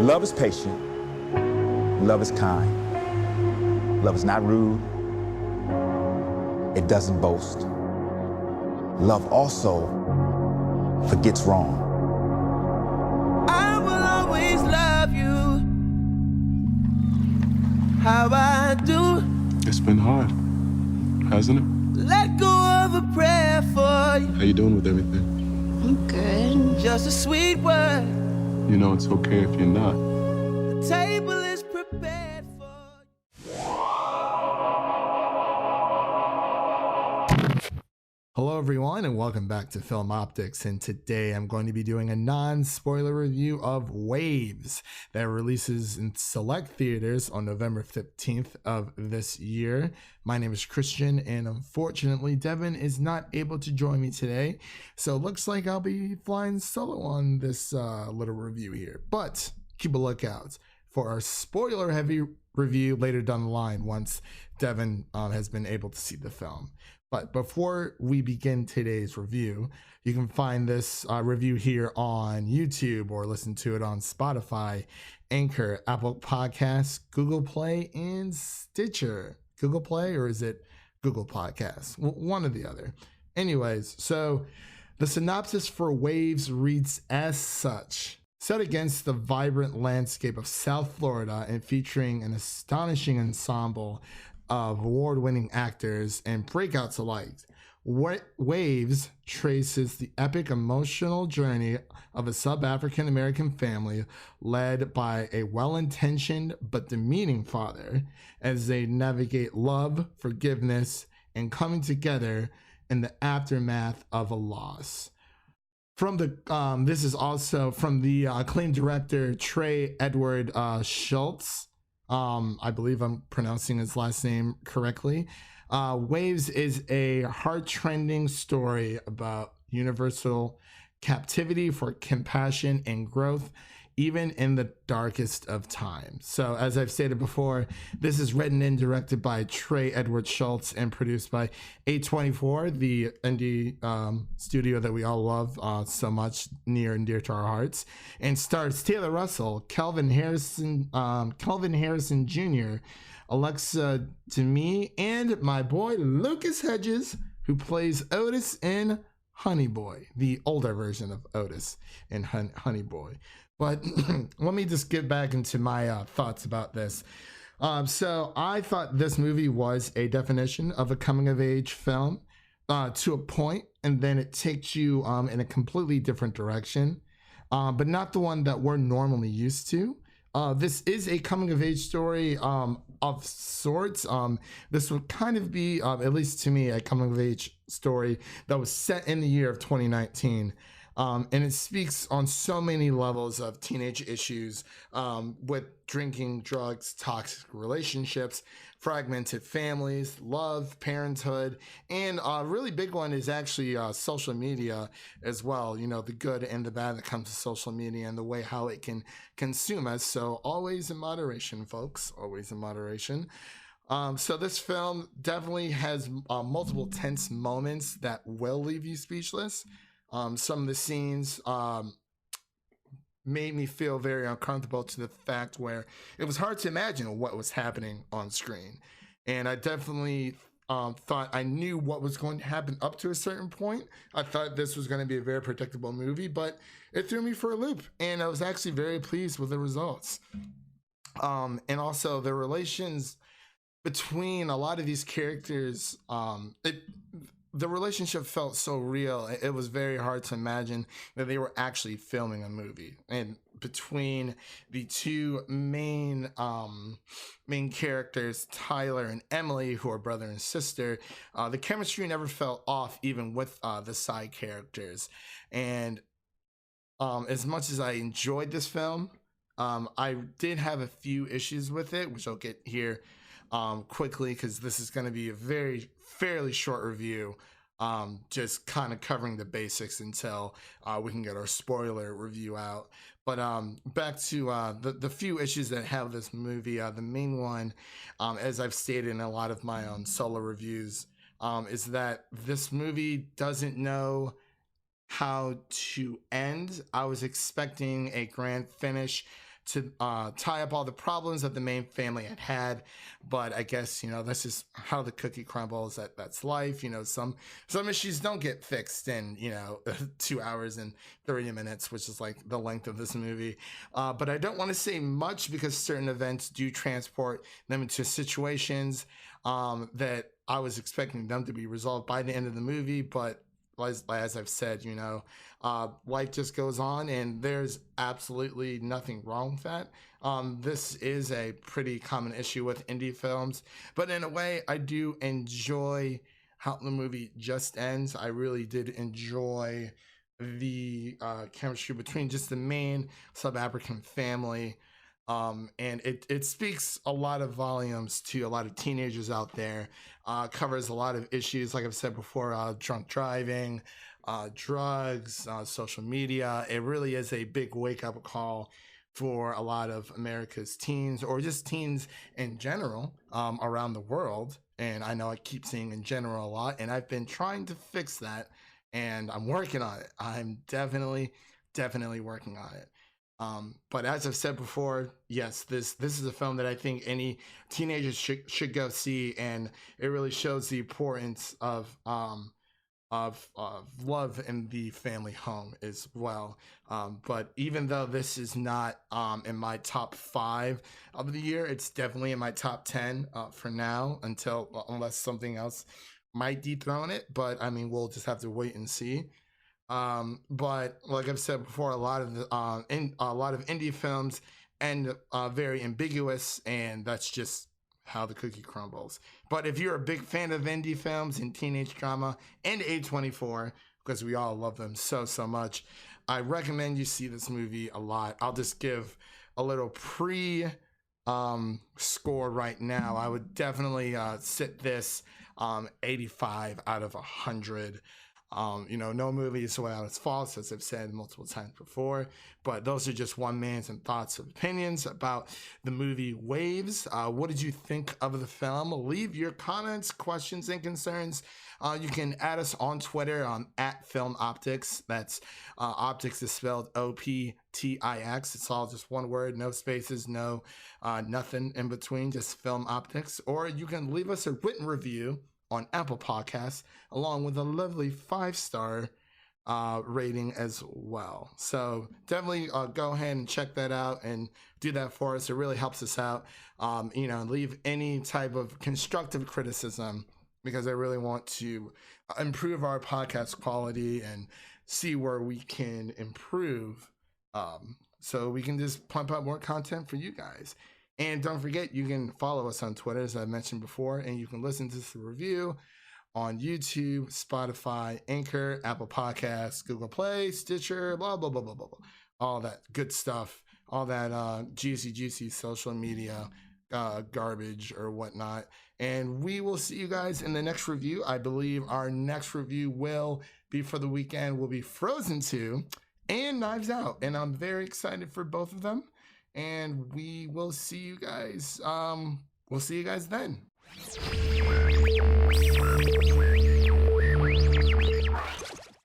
Love is patient. Love is kind. Love is not rude. It doesn't boast. Love also forgets wrong. I will always love you how I do. It's been hard, hasn't it? Let go of a prayer for you. How you doing with everything? I'm good. Just a sweet word. You know it's okay if you're not. The table is prepared for you. Hello everyone and welcome back to Film Optics, and today I'm going to be doing a non-spoiler review of Waves that releases in select theaters on November 15th of this year. My name is Christian and unfortunately Devin is not able to join me today, so it looks like I'll be flying solo on this little review here, but keep a lookout for our spoiler heavy review later down the line once Devin has been able to see the film. But before we begin today's review, you can find this review here on YouTube or listen to it on Spotify, Anchor, Apple Podcasts, Google Play, and Stitcher. Google Play, or is it Google Podcasts? One or the other. Anyways, so the synopsis for Waves reads as such. Set against the vibrant landscape of South Florida and featuring an astonishing ensemble of award-winning actors and breakouts alike, Waves traces the epic emotional journey of a sub-African American family led by a well-intentioned but demeaning father as they navigate love, forgiveness, and coming together in the aftermath of a loss. From the this is also from the acclaimed director Trey Edward Shults. I believe I'm pronouncing his last name correctly. Waves is a heartrending story about universal captivity for compassion and growth, even in the darkest of times. So as I've stated before, this is written and directed by Trey Edward Shults and produced by A24, the indie studio that we all love so much, near and dear to our hearts, and stars Taylor Russell, Kelvin Harrison Jr., Alexa Demie, and my boy Lucas Hedges, who plays Otis in Honey Boy, the older version of Otis in Honey Boy. But let me just get back into my thoughts about this. So I thought this movie was a definition of a coming-of-age film to a point, and then it takes you in a completely different direction, but not the one that we're normally used to. This is a coming-of-age story of sorts. This would kind of be, at least to me, a coming-of-age story that was set in the year of 2019. And it speaks on so many levels of teenage issues with drinking, drugs, toxic relationships, fragmented families, love, parenthood, and a really big one is actually social media as well. You know, the good and the bad that comes to social media and the way how it can consume us. So always in moderation, folks, always in moderation. So this film definitely has multiple tense moments that will leave you speechless. Some of the scenes made me feel very uncomfortable to the fact where it was hard to imagine what was happening on screen. And I definitely thought I knew what was going to happen up to a certain point. I thought this was going to be a very predictable movie, but it threw me for a loop. And I was actually very pleased with the results. And also the relations between a lot of these characters, the relationship felt so real. It was very hard to imagine that they were actually filming a movie. And between the two main characters, Tyler and Emily, who are brother and sister, the chemistry never felt off, even with the side characters. And as much as I enjoyed this film, I did have a few issues with it, which I'll get here quickly, because this is going to be a fairly short review, just kind of covering the basics until we can get our spoiler review out. But back to the few issues that have this movie. The main one, as I've stated in a lot of my solo reviews, is that this movie doesn't know how to end. I was expecting a grand finish to tie up all the problems that the main family had. But I guess, you know, that's just how the cookie crumbles. That's life. You know, some issues don't get fixed in, you know, 2 hours and 30 minutes, which is like the length of this movie. But I don't want to say much because certain events do transport them into situations that I was expecting them to be resolved by the end of the movie. But as I've said, you know, life just goes on, and there's absolutely nothing wrong with that. This is a pretty common issue with indie films, but in a way, I do enjoy how the movie just ends. I really did enjoy the chemistry between just the main sub-African family. And it speaks a lot of volumes to a lot of teenagers out there, covers a lot of issues, like I've said before, drunk driving, drugs, social media. It really is a big wake-up call for a lot of America's teens, or just teens in general, around the world. And I know I keep saying in general a lot, and I've been trying to fix that, and I'm working on it. I'm definitely working on it. But as I've said before, yes, this is a film that I think any teenagers should go see, and it really shows the importance of love in the family home as well. But even though this is not in my top 5 of the year, it's definitely in my top 10 for now, unless something else might dethrone it. But I mean, we'll just have to wait and see. But like I've said before, a lot of indie films end very ambiguous, and that's just how the cookie crumbles. But if you're a big fan of indie films and teenage drama and A24, because we all love them so much, I recommend you see this movie a lot. I'll just give a little score right now. I would definitely sit this 85 out of 100. You know, no movie is without its faults, as I've said multiple times before, but those are just one man's and thoughts and opinions about the movie Waves. What did you think of the film? Leave your comments, questions, and concerns. You can add us on Twitter at Film Optics. That's Optics is spelled OPTIX. It's all just one word, no spaces, no nothing in between, just Film Optics. Or you can leave us a written review on Apple Podcasts, along with a lovely 5-star rating as well. So definitely go ahead and check that out and do that for us. It really helps us out. You know, leave any type of constructive criticism, because I really want to improve our podcast quality and see where we can improve, so we can just pump out more content for you guys. And don't forget, you can follow us on Twitter, as I mentioned before, and you can listen to this review on YouTube, Spotify, Anchor, Apple Podcasts, Google Play, Stitcher, blah, blah, blah, blah, blah, blah. All that good stuff, all that juicy social media garbage or whatnot. And we will see you guys in the next review. I believe our next review will be for the weekend, will be Frozen 2 and Knives Out. And I'm very excited for both of them. And we will see you guys. We'll see you guys then.